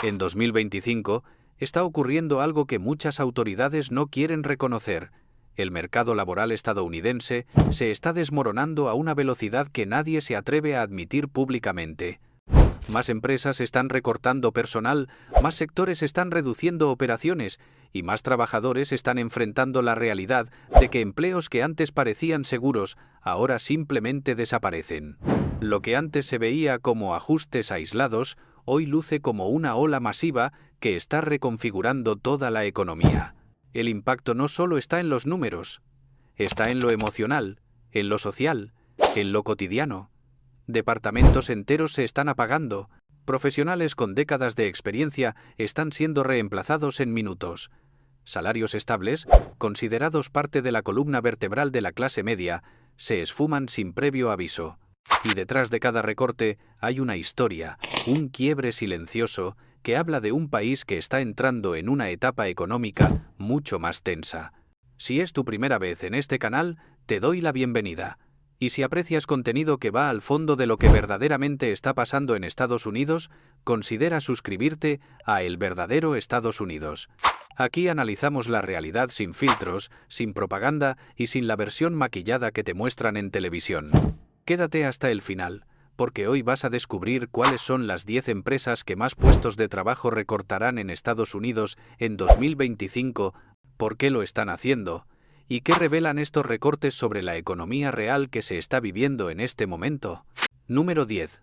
En 2025 está ocurriendo algo que muchas autoridades no quieren reconocer. El mercado laboral estadounidense se está desmoronando a una velocidad que nadie se atreve a admitir públicamente. Más empresas están recortando personal, más sectores están reduciendo operaciones y más trabajadores están enfrentando la realidad de que empleos que antes parecían seguros ahora simplemente desaparecen. Lo que antes se veía como ajustes aislados, hoy luce como una ola masiva que está reconfigurando toda la economía. El impacto no solo está en los números, está en lo emocional, en lo social, en lo cotidiano. Departamentos enteros se están apagando, profesionales con décadas de experiencia están siendo reemplazados en minutos. Salarios estables, considerados parte de la columna vertebral de la clase media, se esfuman sin previo aviso. Y detrás de cada recorte hay una historia, un quiebre silencioso que habla de un país que está entrando en una etapa económica mucho más tensa. Si es tu primera vez en este canal, te doy la bienvenida. Y si aprecias contenido que va al fondo de lo que verdaderamente está pasando en Estados Unidos, considera suscribirte a El Verdadero Estados Unidos. Aquí analizamos la realidad sin filtros, sin propaganda y sin la versión maquillada que te muestran en televisión. Quédate hasta el final, porque hoy vas a descubrir cuáles son las 10 empresas que más puestos de trabajo recortarán en Estados Unidos en 2025, por qué lo están haciendo, y qué revelan estos recortes sobre la economía real que se está viviendo en este momento. Número 10.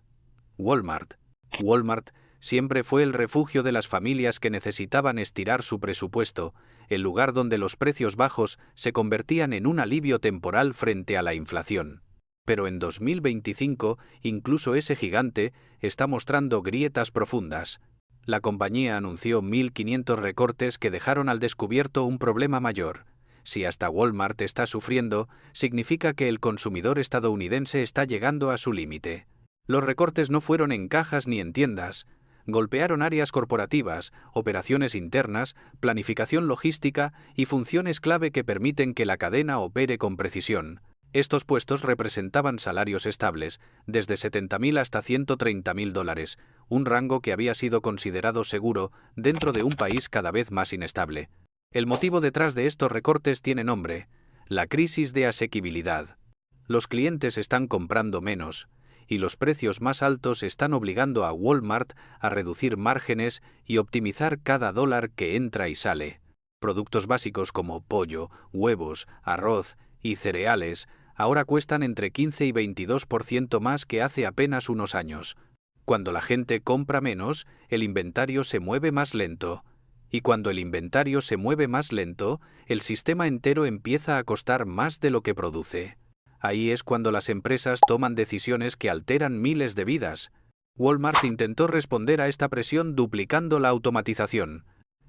Walmart. Walmart siempre fue el refugio de las familias que necesitaban estirar su presupuesto, el lugar donde los precios bajos se convertían en un alivio temporal frente a la inflación. Pero en 2025, incluso ese gigante está mostrando grietas profundas. La compañía anunció 1.500 recortes que dejaron al descubierto un problema mayor. Si hasta Walmart está sufriendo, significa que el consumidor estadounidense está llegando a su límite. Los recortes no fueron en cajas ni en tiendas. Golpearon áreas corporativas, operaciones internas, planificación logística y funciones clave que permiten que la cadena opere con precisión. Estos puestos representaban salarios estables, desde $70.000 hasta $130.000, un rango que había sido considerado seguro dentro de un país cada vez más inestable. El motivo detrás de estos recortes tiene nombre: la crisis de asequibilidad. Los clientes están comprando menos, y los precios más altos están obligando a Walmart a reducir márgenes y optimizar cada dólar que entra y sale. Productos básicos como pollo, huevos, arroz y cereales ahora cuestan entre 15 y 22% más que hace apenas unos años. Cuando la gente compra menos, el inventario se mueve más lento. Y cuando el inventario se mueve más lento, el sistema entero empieza a costar más de lo que produce. Ahí es cuando las empresas toman decisiones que alteran miles de vidas. Walmart intentó responder a esta presión duplicando la automatización.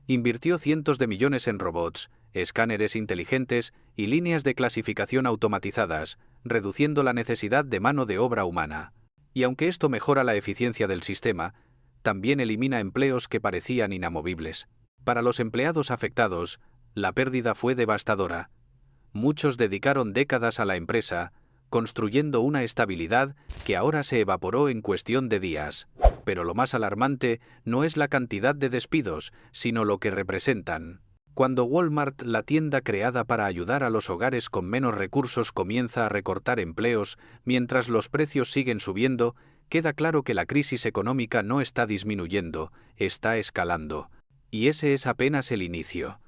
Invirtió cientos de millones en robots, escáneres inteligentes y líneas de clasificación automatizadas, reduciendo la necesidad de mano de obra humana. Y aunque esto mejora la eficiencia del sistema, también elimina empleos que parecían inamovibles. Para los empleados afectados, la pérdida fue devastadora. Muchos dedicaron décadas a la empresa, construyendo una estabilidad que ahora se evaporó en cuestión de días. Pero lo más alarmante no es la cantidad de despidos, sino lo que representan. Cuando Walmart, la tienda creada para ayudar a los hogares con menos recursos, comienza a recortar empleos mientras los precios siguen subiendo, queda claro que la crisis económica no está disminuyendo, está escalando. Y ese es apenas el inicio.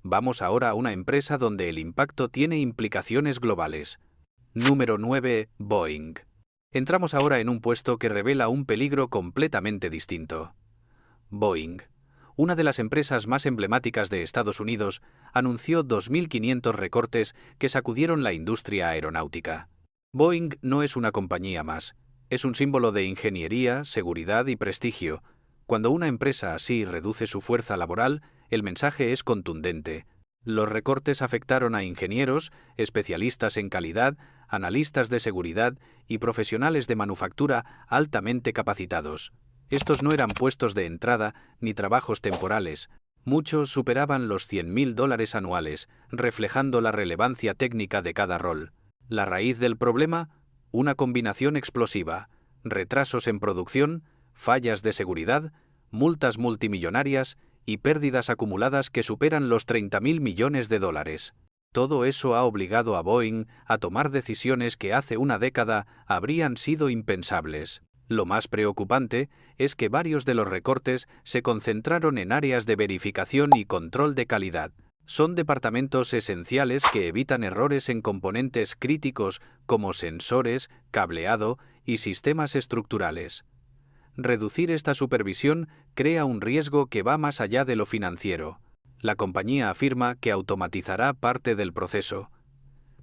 Vamos ahora a una empresa donde el impacto tiene implicaciones globales. Número 9. Boeing. Entramos ahora en un puesto que revela un peligro completamente distinto. Boeing, una de las empresas más emblemáticas de Estados Unidos, anunció 2.500 recortes que sacudieron la industria aeronáutica. Boeing no es una compañía más, es un símbolo de ingeniería, seguridad y prestigio. Cuando una empresa así reduce su fuerza laboral, el mensaje es contundente. Los recortes afectaron a ingenieros, especialistas en calidad, analistas de seguridad y profesionales de manufactura altamente capacitados. Estos no eran puestos de entrada ni trabajos temporales. Muchos superaban los $100.000 anuales, reflejando la relevancia técnica de cada rol. La raíz del problema: una combinación explosiva: retrasos en producción, fallas de seguridad, multas multimillonarias y pérdidas acumuladas que superan los 30.000 millones de dólares. Todo eso ha obligado a Boeing a tomar decisiones que hace una década habrían sido impensables. Lo más preocupante es que varios de los recortes se concentraron en áreas de verificación y control de calidad. Son departamentos esenciales que evitan errores en componentes críticos como sensores, cableado y sistemas estructurales. Reducir esta supervisión crea un riesgo que va más allá de lo financiero. La compañía afirma que automatizará parte del proceso.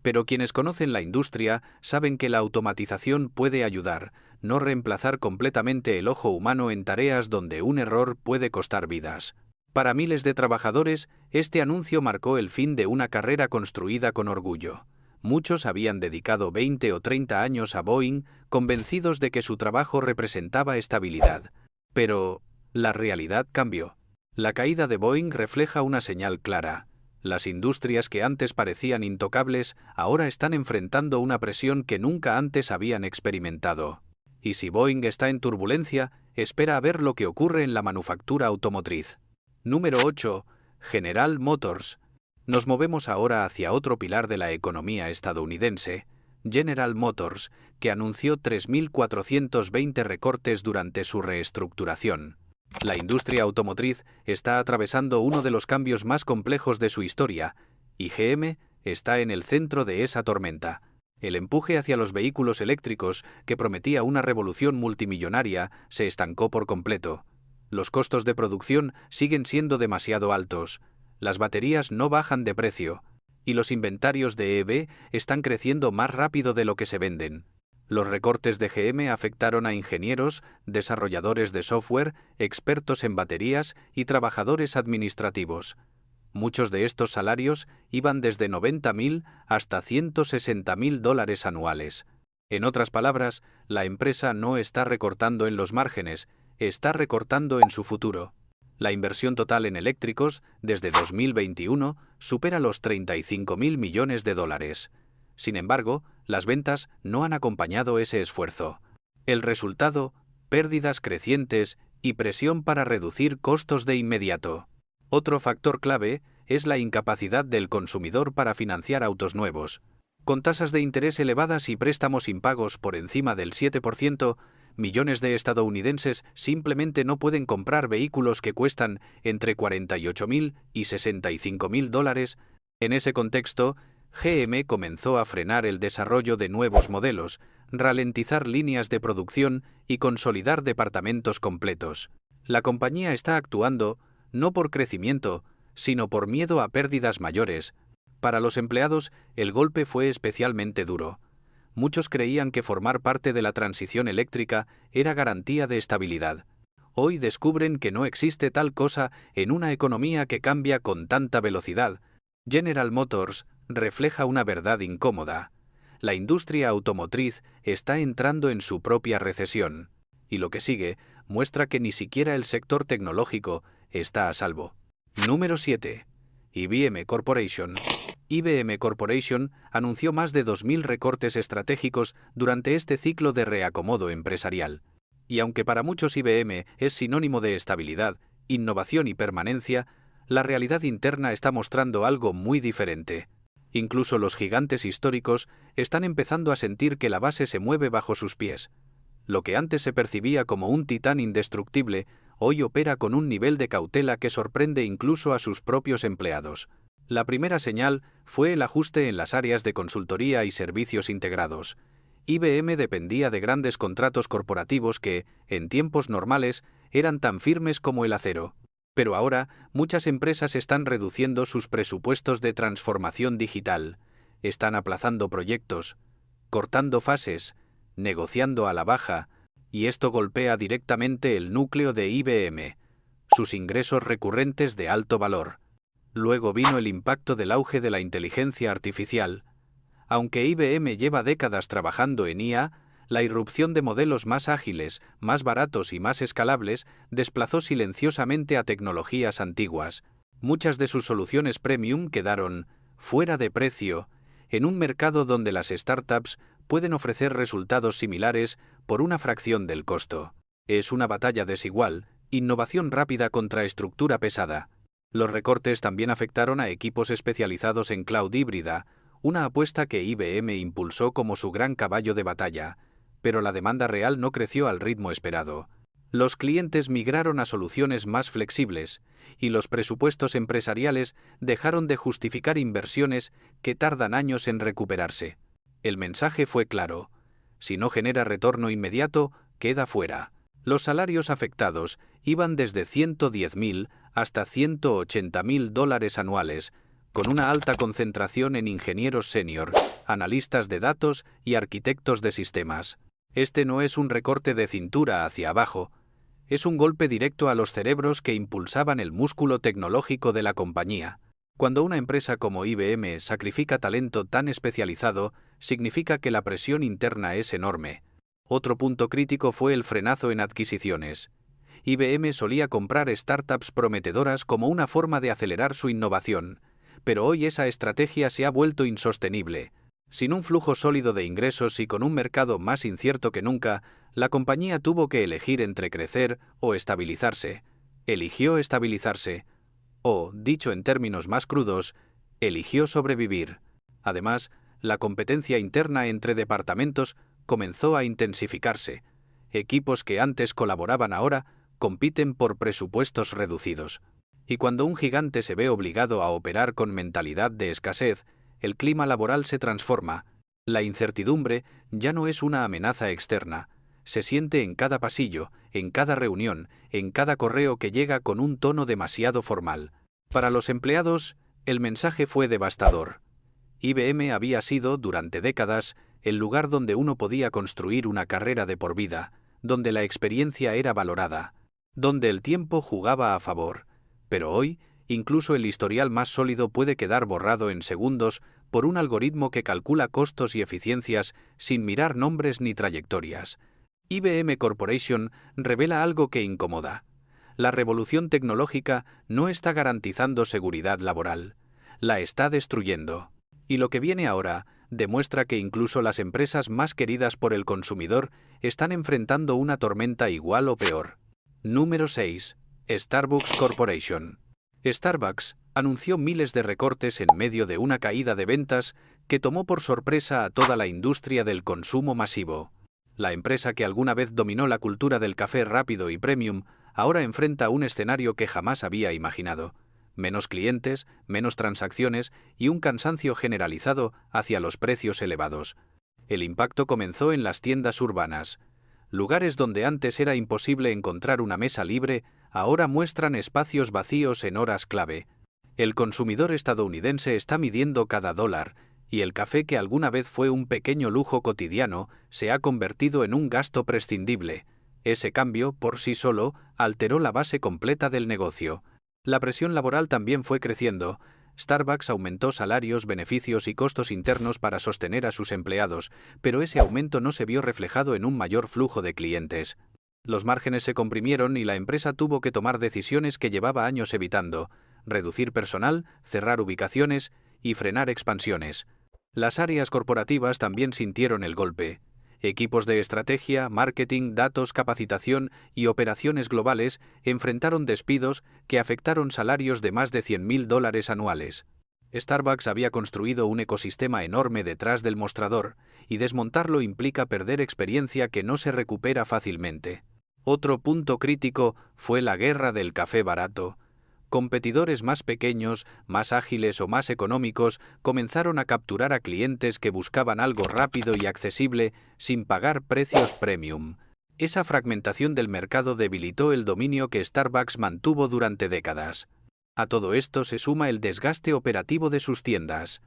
Pero quienes conocen la industria saben que la automatización puede ayudar, no reemplazar completamente el ojo humano en tareas donde un error puede costar vidas. Para miles de trabajadores, este anuncio marcó el fin de una carrera construida con orgullo. Muchos habían dedicado 20 o 30 años a Boeing, convencidos de que su trabajo representaba estabilidad. Pero la realidad cambió. La caída de Boeing refleja una señal clara. Las industrias que antes parecían intocables ahora están enfrentando una presión que nunca antes habían experimentado. Y si Boeing está en turbulencia, espera a ver lo que ocurre en la manufactura automotriz. Número 8. General Motors. Nos movemos ahora hacia otro pilar de la economía estadounidense, General Motors, que anunció 3.420 recortes durante su reestructuración. La industria automotriz está atravesando uno de los cambios más complejos de su historia, y GM está en el centro de esa tormenta. El empuje hacia los vehículos eléctricos, que prometía una revolución multimillonaria, se estancó por completo. Los costos de producción siguen siendo demasiado altos, las baterías no bajan de precio, y los inventarios de EV están creciendo más rápido de lo que se venden. Los recortes de GM afectaron a ingenieros, desarrolladores de software, expertos en baterías y trabajadores administrativos. Muchos de estos salarios iban desde $90.000 hasta $160.000 anuales. En otras palabras, la empresa no está recortando en los márgenes, está recortando en su futuro. La inversión total en eléctricos, desde 2021, supera los $35.000 millones de dólares. Sin embargo, las ventas no han acompañado ese esfuerzo. El resultado, pérdidas crecientes y presión para reducir costos de inmediato. Otro factor clave es la incapacidad del consumidor para financiar autos nuevos. Con tasas de interés elevadas y préstamos impagos por encima del 7%, millones de estadounidenses simplemente no pueden comprar vehículos que cuestan entre $48.000 y $65.000. En ese contexto, GM comenzó a frenar el desarrollo de nuevos modelos, ralentizar líneas de producción y consolidar departamentos completos. La compañía está actuando no por crecimiento, sino por miedo a pérdidas mayores. Para los empleados, el golpe fue especialmente duro. Muchos creían que formar parte de la transición eléctrica era garantía de estabilidad. Hoy descubren que no existe tal cosa en una economía que cambia con tanta velocidad. General Motors refleja una verdad incómoda. La industria automotriz está entrando en su propia recesión, y lo que sigue muestra que ni siquiera el sector tecnológico está a salvo. Número 7. IBM Corporation. IBM Corporation anunció más de 2.000 recortes estratégicos durante este ciclo de reacomodo empresarial. Y aunque para muchos IBM es sinónimo de estabilidad, innovación y permanencia, la realidad interna está mostrando algo muy diferente. Incluso los gigantes históricos están empezando a sentir que la base se mueve bajo sus pies. Lo que antes se percibía como un titán indestructible, hoy opera con un nivel de cautela que sorprende incluso a sus propios empleados. La primera señal fue el ajuste en las áreas de consultoría y servicios integrados. IBM dependía de grandes contratos corporativos que, en tiempos normales, eran tan firmes como el acero. Pero ahora, muchas empresas están reduciendo sus presupuestos de transformación digital, están aplazando proyectos, cortando fases, negociando a la baja, y esto golpea directamente el núcleo de IBM, sus ingresos recurrentes de alto valor. Luego vino el impacto del auge de la inteligencia artificial. Aunque IBM lleva décadas trabajando en IA, la irrupción de modelos más ágiles, más baratos y más escalables desplazó silenciosamente a tecnologías antiguas. Muchas de sus soluciones premium quedaron fuera de precio, en un mercado donde las startups pueden ofrecer resultados similares por una fracción del costo. Es una batalla desigual Innovación rápida contra estructura pesada. Los recortes también afectaron a equipos especializados en cloud híbrida, una apuesta que IBM impulsó como su gran caballo de batalla, pero la demanda real no creció al ritmo esperado. Los clientes migraron a soluciones más flexibles, y los presupuestos empresariales dejaron de justificar inversiones que tardan años en recuperarse. El mensaje fue claro: si no genera retorno inmediato, queda fuera. Los salarios afectados iban desde $110.000 hasta $180.000 anuales, con una alta concentración en ingenieros senior, analistas de datos y arquitectos de sistemas. Este no es un recorte de cintura hacia abajo, es un golpe directo a los cerebros que impulsaban el músculo tecnológico de la compañía. Cuando una empresa como IBM sacrifica talento tan especializado, significa que la presión interna es enorme. Otro punto crítico fue el frenazo en adquisiciones. IBM solía comprar startups prometedoras como una forma de acelerar su innovación, pero hoy esa estrategia se ha vuelto insostenible. Sin un flujo sólido de ingresos y con un mercado más incierto que nunca, la compañía tuvo que elegir entre crecer o estabilizarse. Eligió estabilizarse. O, dicho en términos más crudos, eligió sobrevivir. Además, la competencia interna entre departamentos comenzó a intensificarse. Equipos que antes colaboraban ahora compiten por presupuestos reducidos. Y cuando un gigante se ve obligado a operar con mentalidad de escasez, el clima laboral se transforma. La incertidumbre ya no es una amenaza externa. Se siente en cada pasillo, en cada reunión, en cada correo que llega con un tono demasiado formal. Para los empleados, el mensaje fue devastador. IBM había sido, durante décadas, el lugar donde uno podía construir una carrera de por vida, donde la experiencia era valorada, donde el tiempo jugaba a favor. Pero hoy, incluso el historial más sólido puede quedar borrado en segundos por un algoritmo que calcula costos y eficiencias sin mirar nombres ni trayectorias. IBM Corporation revela algo que incomoda. La revolución tecnológica no está garantizando seguridad laboral, la está destruyendo. Y lo que viene ahora demuestra que incluso las empresas más queridas por el consumidor están enfrentando una tormenta igual o peor. Número 6. Starbucks Corporation. Starbucks anunció miles de recortes en medio de una caída de ventas que tomó por sorpresa a toda la industria del consumo masivo. La empresa que alguna vez dominó la cultura del café rápido y premium ahora enfrenta un escenario que jamás había imaginado. Menos clientes, menos transacciones y un cansancio generalizado hacia los precios elevados. El impacto comenzó en las tiendas urbanas. Lugares donde antes era imposible encontrar una mesa libre, ahora muestran espacios vacíos en horas clave. El consumidor estadounidense está midiendo cada dólar, y el café que alguna vez fue un pequeño lujo cotidiano se ha convertido en un gasto prescindible. Ese cambio, por sí solo, alteró la base completa del negocio. La presión laboral también fue creciendo. Starbucks aumentó salarios, beneficios y costos internos para sostener a sus empleados, pero ese aumento no se vio reflejado en un mayor flujo de clientes. Los márgenes se comprimieron y la empresa tuvo que tomar decisiones que llevaba años evitando: reducir personal, cerrar ubicaciones y frenar expansiones. Las áreas corporativas también sintieron el golpe. Equipos de estrategia, marketing, datos, capacitación y operaciones globales enfrentaron despidos que afectaron salarios de más de $100.000 anuales. Starbucks había construido un ecosistema enorme detrás del mostrador, y desmontarlo implica perder experiencia que no se recupera fácilmente. Otro punto crítico fue la guerra del café barato. Competidores más pequeños, más ágiles o más económicos comenzaron a capturar a clientes que buscaban algo rápido y accesible sin pagar precios premium. Esa fragmentación del mercado debilitó el dominio que Starbucks mantuvo durante décadas. A todo esto se suma el desgaste operativo de sus tiendas.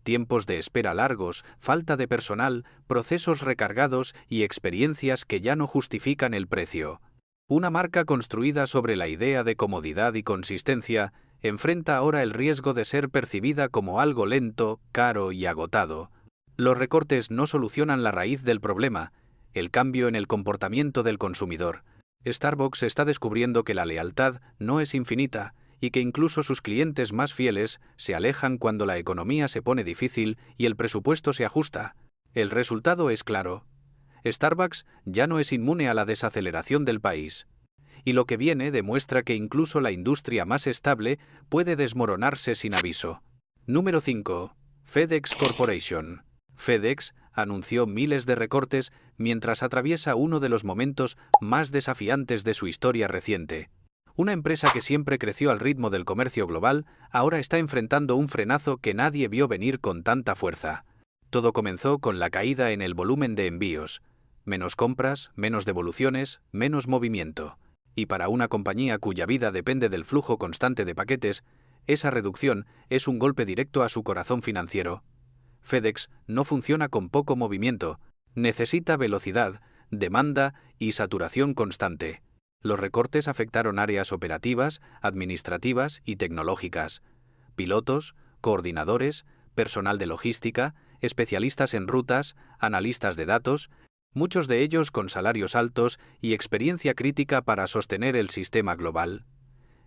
Tiempos de espera largos, falta de personal, procesos recargados y experiencias que ya no justifican el precio. Una marca construida sobre la idea de comodidad y consistencia enfrenta ahora el riesgo de ser percibida como algo lento, caro y agotado. Los recortes no solucionan la raíz del problema, el cambio en el comportamiento del consumidor. Starbucks está descubriendo que la lealtad no es infinita y que incluso sus clientes más fieles se alejan cuando la economía se pone difícil y el presupuesto se ajusta. El resultado es claro. Starbucks ya no es inmune a la desaceleración del país. y lo que viene demuestra que incluso la industria más estable puede desmoronarse sin aviso. Número 5. FedEx Corporation. FedEx anunció miles de recortes mientras atraviesa uno de los momentos más desafiantes de su historia reciente. Una empresa que siempre creció al ritmo del comercio global, ahora está enfrentando un frenazo que nadie vio venir con tanta fuerza. Todo comenzó con la caída en el volumen de envíos. Menos compras, menos devoluciones, menos movimiento. Y para una compañía cuya vida depende del flujo constante de paquetes, esa reducción es un golpe directo a su corazón financiero. FedEx no funciona con poco movimiento, necesita velocidad, demanda y saturación constante. Los recortes afectaron áreas operativas, administrativas y tecnológicas. Pilotos, coordinadores, personal de logística, especialistas en rutas, analistas de datos, muchos de ellos con salarios altos y experiencia crítica para sostener el sistema global.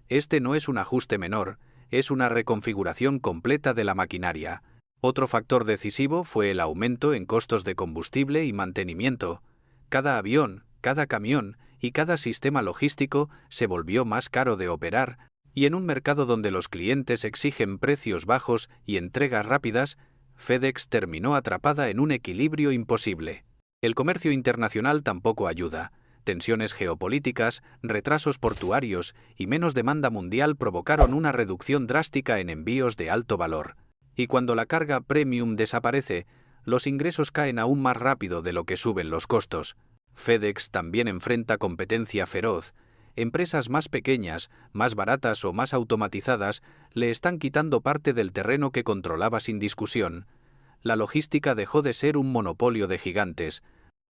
Este no es un ajuste menor, es una reconfiguración completa de la maquinaria. Otro factor decisivo fue el aumento en costos de combustible y mantenimiento. Cada avión, cada camión y cada sistema logístico se volvió más caro de operar, y en un mercado donde los clientes exigen precios bajos y entregas rápidas, FedEx terminó atrapada en un equilibrio imposible. El comercio internacional tampoco ayuda. Tensiones geopolíticas, retrasos portuarios y menos demanda mundial provocaron una reducción drástica en envíos de alto valor. Y cuando la carga premium desaparece, los ingresos caen aún más rápido de lo que suben los costos. FedEx también enfrenta competencia feroz. Empresas más pequeñas, más baratas o más automatizadas le están quitando parte del terreno que controlaba sin discusión. La logística dejó de ser un monopolio de gigantes.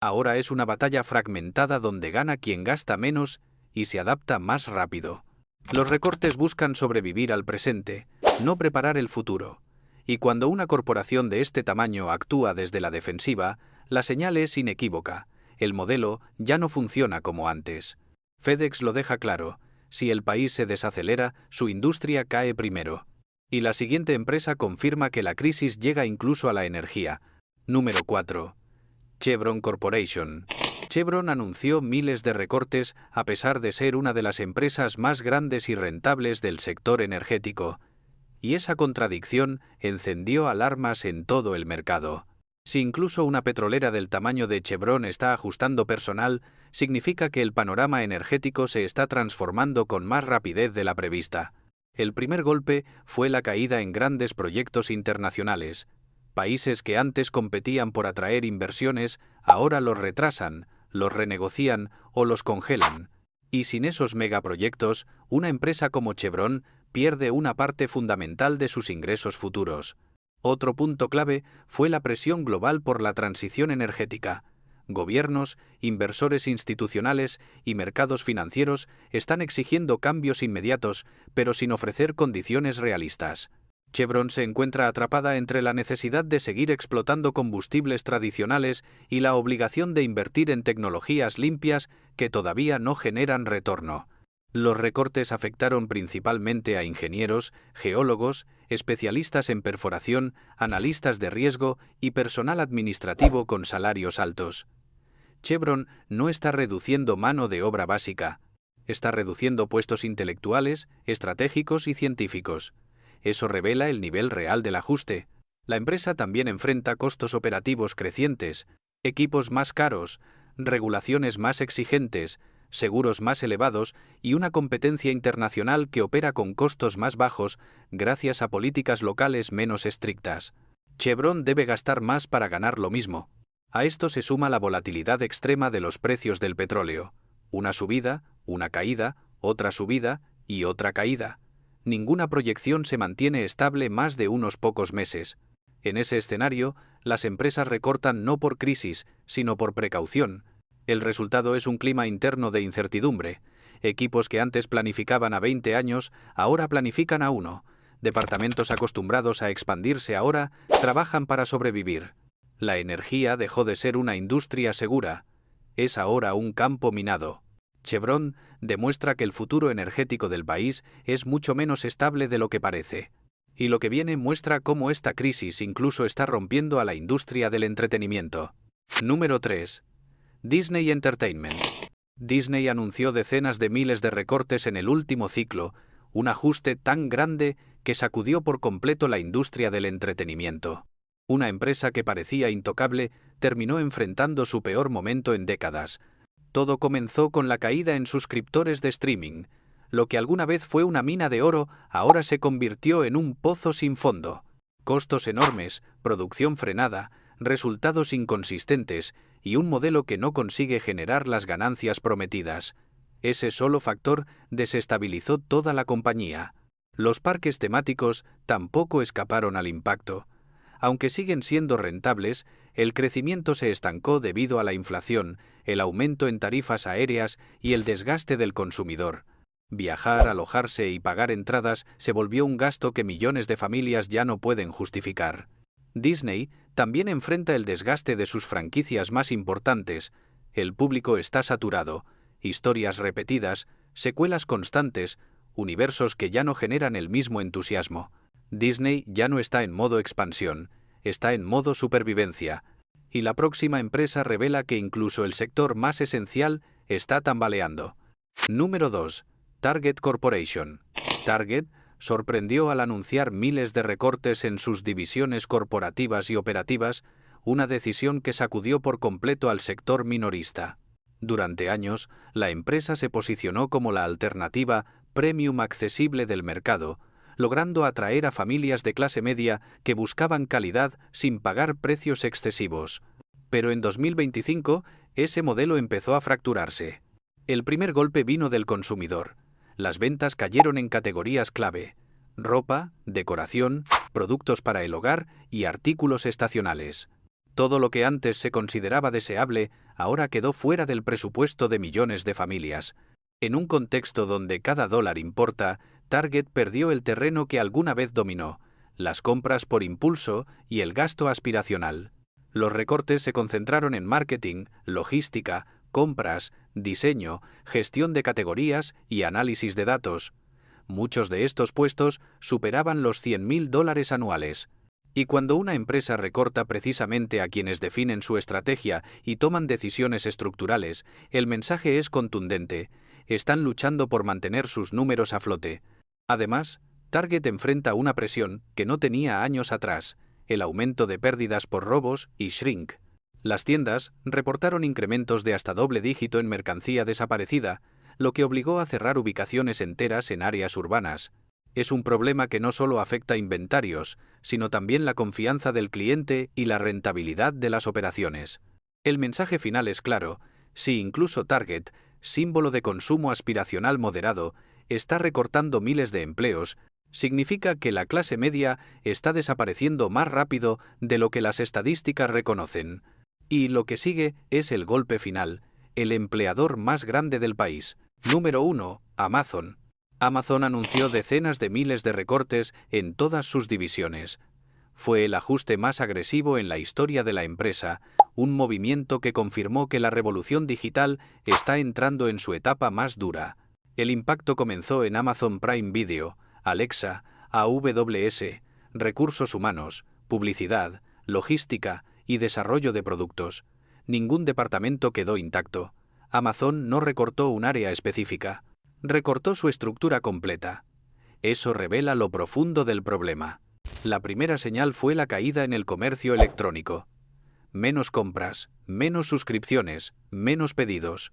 Ahora es una batalla fragmentada donde gana quien gasta menos y se adapta más rápido. Los recortes buscan sobrevivir al presente, no preparar el futuro. Y cuando una corporación de este tamaño actúa desde la defensiva, la señal es inequívoca. El modelo ya no funciona como antes. FedEx lo deja claro. Si el país se desacelera, su industria cae primero. Y la siguiente empresa confirma que la crisis llega incluso a la energía. Número 4. Chevron Corporation. Chevron anunció miles de recortes a pesar de ser una de las empresas más grandes y rentables del sector energético. Y esa contradicción encendió alarmas en todo el mercado. Si incluso una petrolera del tamaño de Chevron está ajustando personal, significa que el panorama energético se está transformando con más rapidez de la prevista. El primer golpe fue la caída en grandes proyectos internacionales. Países que antes competían por atraer inversiones, ahora los retrasan, los renegocian o los congelan. Y sin esos megaproyectos, una empresa como Chevron pierde una parte fundamental de sus ingresos futuros. Otro punto clave fue la presión global por la transición energética. Gobiernos, inversores institucionales y mercados financieros están exigiendo cambios inmediatos, pero sin ofrecer condiciones realistas. Chevron se encuentra atrapada entre la necesidad de seguir explotando combustibles tradicionales y la obligación de invertir en tecnologías limpias que todavía no generan retorno. Los recortes afectaron principalmente a ingenieros, geólogos, especialistas en perforación, analistas de riesgo y personal administrativo con salarios altos. Chevron no está reduciendo mano de obra básica, está reduciendo puestos intelectuales, estratégicos y científicos. Eso revela el nivel real del ajuste. La empresa también enfrenta costos operativos crecientes, equipos más caros, regulaciones más exigentes, seguros más elevados y una competencia internacional que opera con costos más bajos gracias a políticas locales menos estrictas. Chevron debe gastar más para ganar lo mismo. A esto se suma la volatilidad extrema de los precios del petróleo. Una subida, una caída, otra subida y otra caída. Ninguna proyección se mantiene estable más de unos pocos meses. En ese escenario, las empresas recortan no por crisis, sino por precaución. El resultado es un clima interno de incertidumbre. Equipos que antes planificaban a 20 años, ahora planifican a 1. Departamentos acostumbrados a expandirse ahora, trabajan para sobrevivir. La energía dejó de ser una industria segura. Es ahora un campo minado. Chevron demuestra que el futuro energético del país es mucho menos estable de lo que parece. Y lo que viene muestra cómo esta crisis incluso está rompiendo a la industria del entretenimiento. Número 3. Disney Entertainment. Disney anunció decenas de miles de recortes en el último ciclo, un ajuste tan grande que sacudió por completo la industria del entretenimiento. Una empresa que parecía intocable terminó enfrentando su peor momento en décadas. Todo comenzó con la caída en suscriptores de streaming. Lo que alguna vez fue una mina de oro, ahora se convirtió en un pozo sin fondo. Costos enormes, producción frenada, resultados inconsistentes y un modelo que no consigue generar las ganancias prometidas. Ese solo factor desestabilizó toda la compañía. Los parques temáticos tampoco escaparon al impacto. Aunque siguen siendo rentables, el crecimiento se estancó debido a la inflación, el aumento en tarifas aéreas y el desgaste del consumidor. Viajar, alojarse y pagar entradas se volvió un gasto que millones de familias ya no pueden justificar. Disney también enfrenta el desgaste de sus franquicias más importantes. El público está saturado, historias repetidas, secuelas constantes, universos que ya no generan el mismo entusiasmo. Disney ya no está en modo expansión, está en modo supervivencia. Y la próxima empresa revela que incluso el sector más esencial está tambaleando. Número 2. Target Corporation. Target sorprendió al anunciar miles de recortes en sus divisiones corporativas y operativas, una decisión que sacudió por completo al sector minorista. Durante años, la empresa se posicionó como la alternativa premium accesible del mercado, logrando atraer a familias de clase media que buscaban calidad sin pagar precios excesivos. Pero en 2025, ese modelo empezó a fracturarse. El primer golpe vino del consumidor. Las ventas cayeron en categorías clave: ropa, decoración, productos para el hogar y artículos estacionales. Todo lo que antes se consideraba deseable ahora quedó fuera del presupuesto de millones de familias. En un contexto donde cada dólar importa, Target perdió el terreno que alguna vez dominó: las compras por impulso y el gasto aspiracional. Los recortes se concentraron en marketing, logística, compras, diseño, gestión de categorías y análisis de datos. Muchos de estos puestos superaban los $100.000 anuales. Y cuando una empresa recorta precisamente a quienes definen su estrategia y toman decisiones estructurales, el mensaje es contundente: están luchando por mantener sus números a flote. Además, Target enfrenta una presión que no tenía años atrás: el aumento de pérdidas por robos y shrink. Las tiendas reportaron incrementos de hasta doble dígito en mercancía desaparecida, lo que obligó a cerrar ubicaciones enteras en áreas urbanas. Es un problema que no solo afecta inventarios, sino también la confianza del cliente y la rentabilidad de las operaciones. El mensaje final es claro: si incluso Target, símbolo de consumo aspiracional moderado, está recortando miles de empleos, significa que la clase media está desapareciendo más rápido de lo que las estadísticas reconocen. Y lo que sigue es el golpe final: el empleador más grande del país. Número 1. Amazon. Amazon anunció decenas de miles de recortes en todas sus divisiones. Fue el ajuste más agresivo en la historia de la empresa, un movimiento que confirmó que la revolución digital está entrando en su etapa más dura. El impacto comenzó en Amazon Prime Video, Alexa, AWS, recursos humanos, publicidad, logística y desarrollo de productos. Ningún departamento quedó intacto. Amazon no recortó un área específica, recortó su estructura completa. Eso revela lo profundo del problema. La primera señal fue la caída en el comercio electrónico. Menos compras, menos suscripciones, menos pedidos.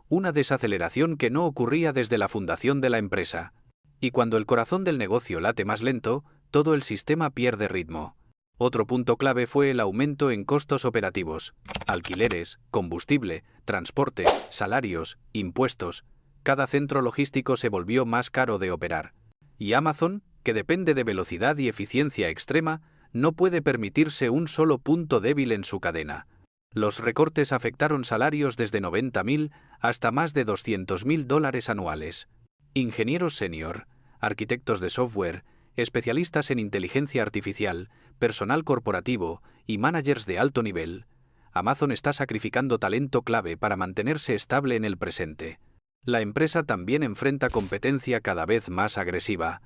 Una desaceleración que no ocurría desde la fundación de la empresa. Y cuando el corazón del negocio late más lento, todo el sistema pierde ritmo. Otro punto clave fue el aumento en costos operativos: alquileres, combustible, transporte, salarios, impuestos. Cada centro logístico se volvió más caro de operar. Y Amazon, que depende de velocidad y eficiencia extrema, no puede permitirse un solo punto débil en su cadena. Los recortes afectaron salarios desde $90.000 hasta más de $200.000 anuales. Ingenieros senior, arquitectos de software, especialistas en inteligencia artificial, personal corporativo y managers de alto nivel. Amazon está sacrificando talento clave para mantenerse estable en el presente. La empresa también enfrenta competencia cada vez más agresiva: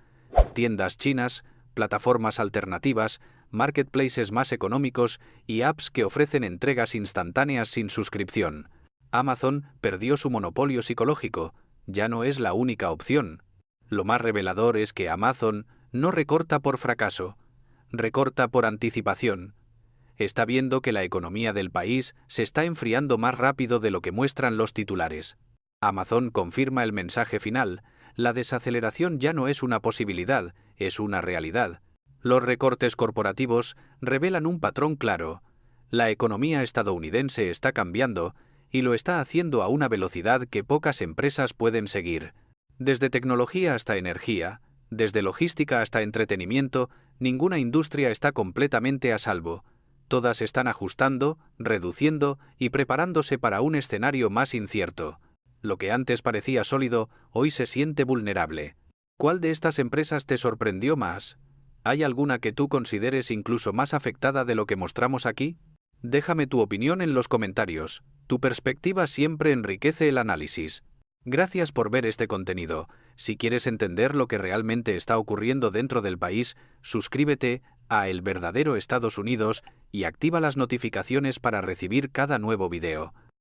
tiendas chinas, plataformas alternativas, marketplaces más económicos y apps que ofrecen entregas instantáneas sin suscripción. Amazon perdió su monopolio psicológico, ya no es la única opción. Lo más revelador es que Amazon no recorta por fracaso, recorta por anticipación. Está viendo que la economía del país se está enfriando más rápido de lo que muestran los titulares. Amazon confirma el mensaje final: la desaceleración ya no es una posibilidad, es una realidad. Los recortes corporativos revelan un patrón claro. La economía estadounidense está cambiando y lo está haciendo a una velocidad que pocas empresas pueden seguir. Desde tecnología hasta energía, desde logística hasta entretenimiento, ninguna industria está completamente a salvo. Todas están ajustando, reduciendo y preparándose para un escenario más incierto. Lo que antes parecía sólido, hoy se siente vulnerable. ¿Cuál de estas empresas te sorprendió más? ¿Hay alguna que tú consideres incluso más afectada de lo que mostramos aquí? Déjame tu opinión en los comentarios. Tu perspectiva siempre enriquece el análisis. Gracias por ver este contenido. Si quieres entender lo que realmente está ocurriendo dentro del país, suscríbete a El Verdadero Estados Unidos y activa las notificaciones para recibir cada nuevo video.